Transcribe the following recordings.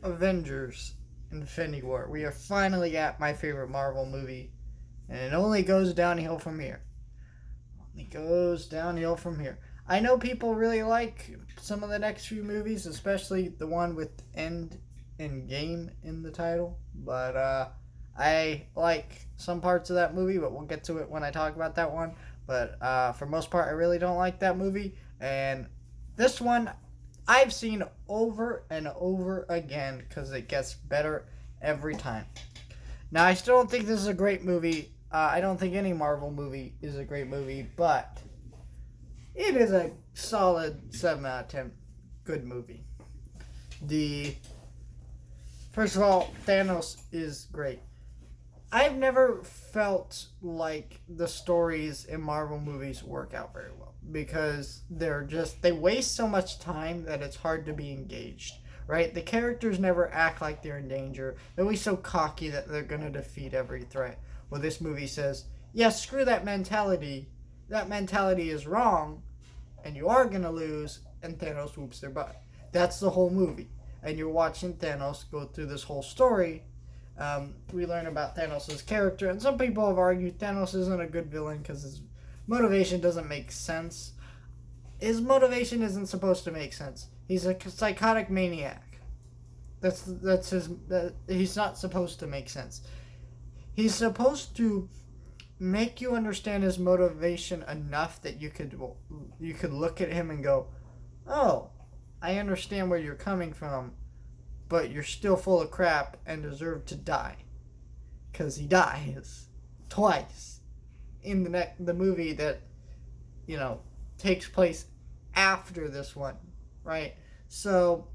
Avengers Infinity War. We are finally at my favorite Marvel movie, and it only goes downhill from here. It goes downhill from here. I know people really like some of the next few movies, especially the one with end and game in the title, but I like some parts of that movie, but we'll get to it when I talk about that one. But for most part, I really don't like that movie, and this one I've seen over and over again because it gets better every time. Now, I still don't think this is a great movie. I don't think any Marvel movie is a great movie, but it is a solid 7 out of 10 good movie. The First of all, Thanos is great. I've never felt like the stories in Marvel movies work out very well because they waste so much time that it's hard to be engaged. Right? The characters never act like they're in danger. They're always so cocky that they're gonna defeat every threat. Well, this movie says, yeah, screw that mentality. That mentality is wrong, and you are gonna lose, and Thanos whoops their butt. That's the whole movie. And you're watching Thanos go through this whole story. We learn about Thanos' character, and some people have argued Thanos isn't a good villain because his motivation doesn't make sense. His motivation isn't supposed to make sense. He's a psychotic maniac. He's not supposed to make sense. He's supposed to make you understand his motivation enough that you could look at him and go, "Oh, I understand where you're coming from, but you're still full of crap and deserve to die." Because he dies twice in the movie that, takes place after this one, right? So,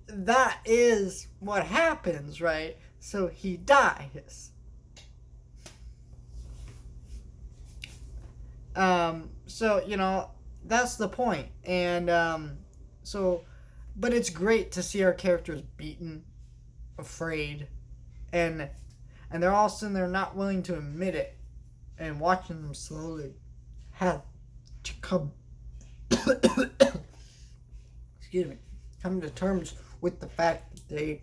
that is what happens, right? So he dies. That's the point. And but it's great to see our characters beaten, afraid, and they're all sitting there not willing to admit it, and watching them slowly have to come excuse me, come to terms with the fact that they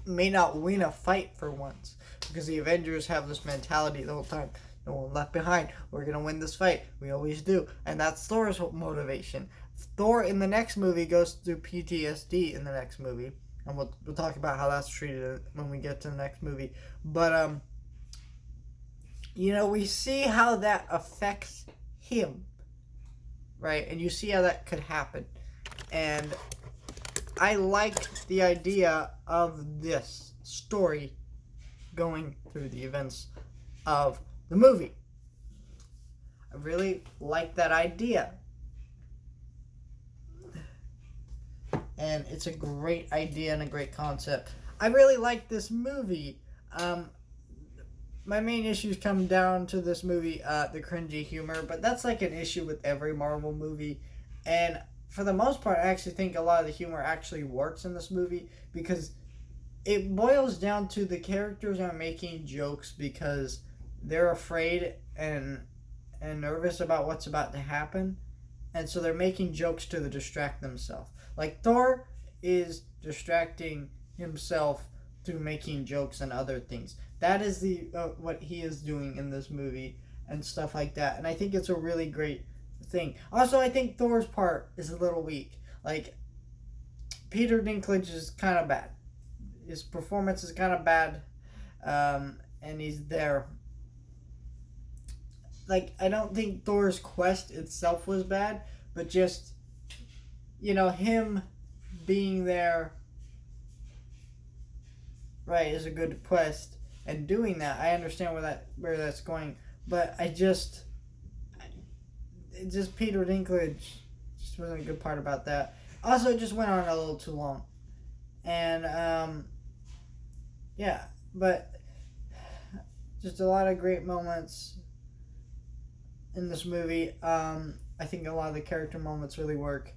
may not win a fight for once, because the Avengers have this mentality the whole time: no one left behind, we're gonna win this fight, we always do. And that's Thor's motivation. Thor in the next movie goes through PTSD in the next movie, and we'll talk about how that's treated when we get to the next movie. But we see how that affects him, right? And you see how that could happen. And I like the idea of this story going through the events of the movie. I really like that idea. And it's a great idea and a great concept. I really like this movie. My main issues come down to this movie, the cringy humor, but that's like an issue with every Marvel movie. And for the most part, I actually think a lot of the humor actually works in this movie because it boils down to the characters are making jokes because they're afraid and nervous about what's about to happen. And so they're making jokes to distract themselves. Like Thor is distracting himself through making jokes and other things. That is what he is doing in this movie and stuff like that. And I think it's a really great thing. Also, I think Thor's part is a little weak. Like, Peter Dinklage is kind of bad. His performance is kind of bad. And he's there. Like, I don't think Thor's quest itself was bad, but just, him being there, right, is a good quest. And doing that, I understand where that's going. But Peter Dinklage just wasn't a good part about that. Also, it just went on a little too long. And, but just a lot of great moments in this movie. I think a lot of the character moments really work.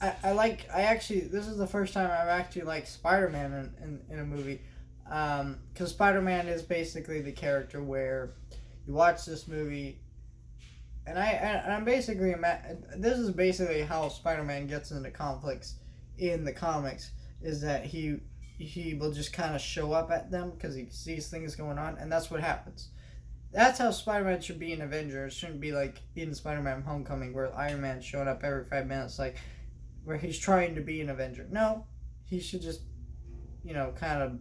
This is the first time I've actually liked Spider-Man in a movie. Because Spider-Man is basically the character where you watch this movie I'm basically this is basically how Spider-Man gets into conflicts in the comics, is that he will just kind of show up at them because he sees things going on, and that's what happens. That's how Spider-Man should be in Avengers. It shouldn't be like in Spider-Man Homecoming where Iron Man's showing up every 5 minutes, like where he's trying to be an Avenger. No, he should just, kind of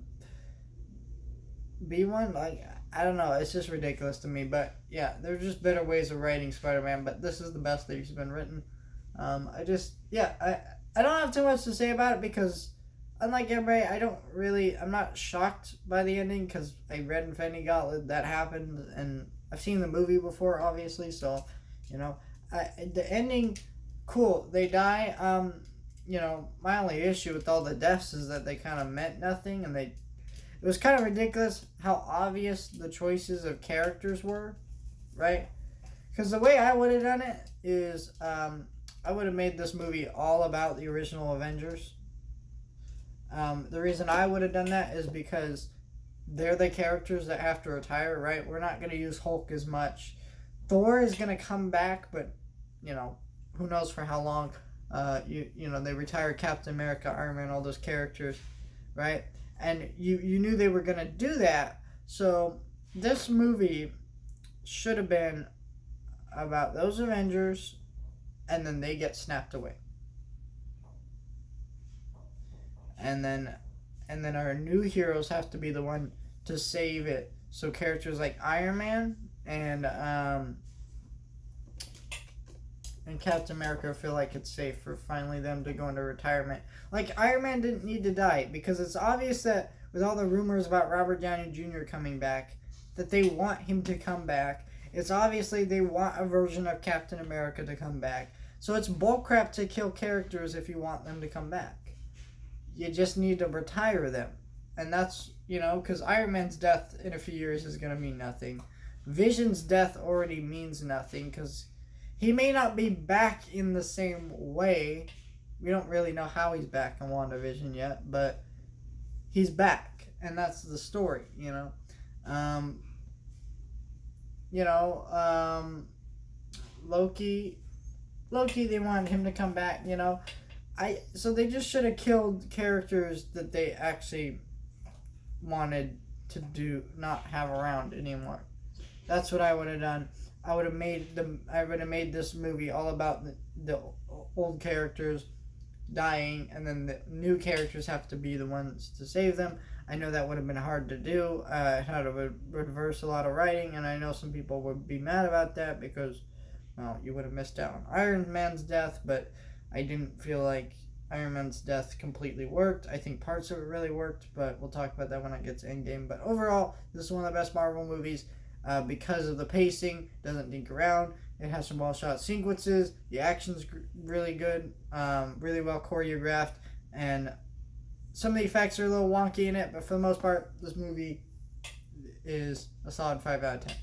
be one. Like, I don't know. It's just ridiculous to me. But yeah, there's just better ways of writing Spider-Man. But this is the best that he's been written. I don't have too much to say about it because, unlike everybody, I'm not shocked by the ending because I read Infinity Gauntlet that happened, and I've seen the movie before, obviously. So, the ending, cool. They die. My only issue with all the deaths is that they kind of meant nothing, and it was kind of ridiculous how obvious the choices of characters were, right? Because the way I would have done it is, I would have made this movie all about the original Avengers. The reason I would have done that is because they're the characters that have to retire, right? We're not going to use Hulk as much. Thor is going to come back, but, who knows for how long. They retired Captain America, Iron Man, all those characters, right? And you knew they were going to do that. So this movie should have been about those Avengers, and then they get snapped away. And then our new heroes have to be the one to save it. So characters like Iron Man and Captain America feel like it's safe for finally them to go into retirement. Like, Iron Man didn't need to die because it's obvious that with all the rumors about Robert Downey Jr. coming back, that they want him to come back. It's obviously they want a version of Captain America to come back. So it's bullcrap to kill characters if you want them to come back. You just need to retire them. And that's, because Iron Man's death in a few years is going to mean nothing. Vision's death already means nothing because he may not be back in the same way. We don't really know how he's back in WandaVision yet, but he's back. And that's the story, Loki, they wanted him to come back, So they just should have killed characters that they actually wanted to not have around anymore. That's what I would have done. I would have made this movie all about the old characters dying, and then the new characters have to be the ones to save them. I know that would have been hard to do. I had to reverse a lot of writing, and I know some people would be mad about that because, well, you would have missed out on Iron Man's death, but I didn't feel like Iron Man's death completely worked. I think parts of it really worked, but we'll talk about that when it gets to Endgame. But overall, this is one of the best Marvel movies because of the pacing. Doesn't dink around. It has some well-shot sequences. The action's really good, really well choreographed, and some of the effects are a little wonky in it, but for the most part, this movie is a solid 5 out of 10.